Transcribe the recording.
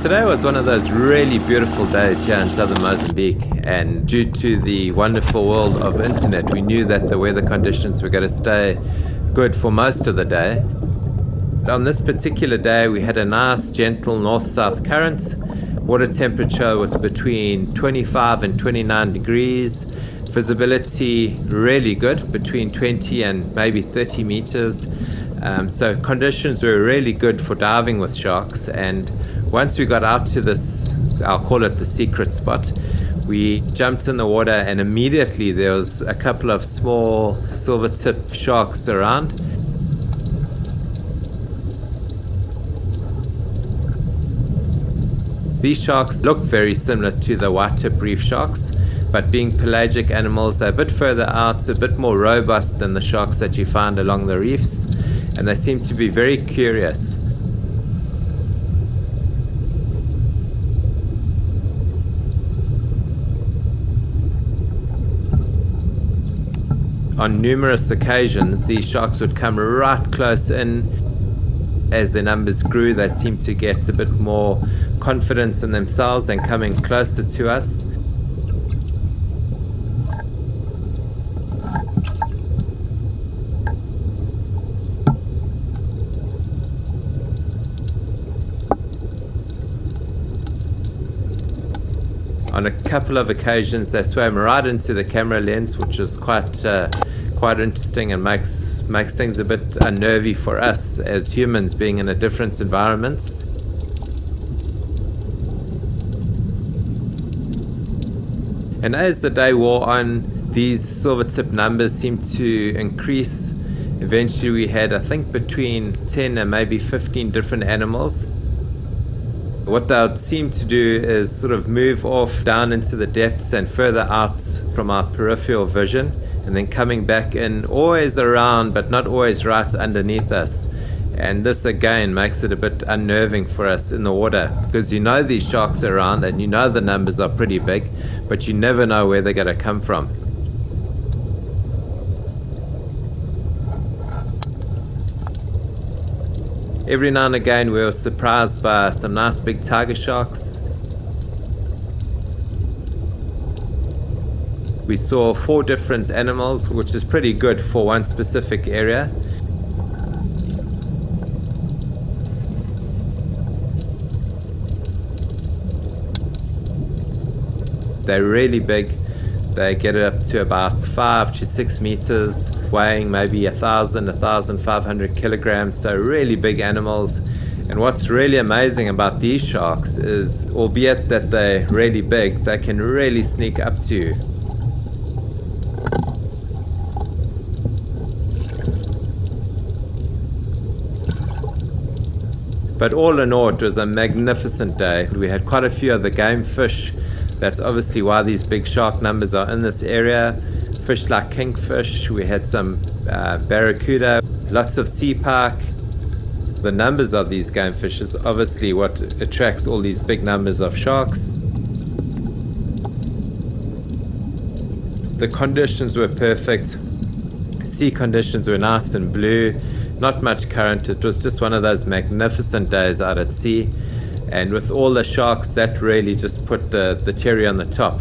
Today was one of those really beautiful days here in southern Mozambique, and due to the wonderful world of internet, we knew that the weather conditions were going to stay good for most of the day. On this particular day, we had a nice gentle north-south current. Water temperature was between 25 and 29 degrees. Visibility really good, between 20 and maybe 30 meters. So conditions were really good for diving with sharks. And once we got out to this, I'll call it the secret spot, we jumped in the water and immediately there was a couple of small silver-tip sharks around. These sharks look very similar to the white-tip reef sharks, but being pelagic animals, they're a bit further out, a bit more robust than the sharks that you find along the reefs, and they seem to be very curious. On numerous occasions, these sharks would come right close in. As their numbers grew, they seemed to get a bit more confidence in themselves and coming closer to us. On a couple of occasions, they swam right into the camera lens, which was quite interesting and makes things a bit unnervy for us as humans being in a different environment. And as the day wore on, these silver-tip numbers seemed to increase. Eventually we had, I think, between 10 and maybe 15 different animals. What they would seem to do is sort of move off down into the depths and further out from our peripheral vision, and then coming back in, always around but not always right underneath us. And this again makes it a bit unnerving for us in the water, because you know these sharks are around and you know the numbers are pretty big, but you never know where they're going to come from. Every now and again we were surprised by some nice big tiger sharks. We saw 4 different animals, which is pretty good for one specific area. They're really big. They get up to about 5 to 6 meters, weighing maybe 1,500 kilograms, so really big animals. And what's really amazing about these sharks is, albeit that they're really big, they can really sneak up to you. But all in all, it was a magnificent day. We had quite a few of the game fish. That's obviously why these big shark numbers are in this area. Fish like kingfish, we had some barracuda, lots of sea pike. The numbers of these game fish is obviously what attracts all these big numbers of sharks. The conditions were perfect. Sea conditions were nice and blue, not much current. It was just one of those magnificent days out at sea. And with all the sharks, that really just put the cherry on the top.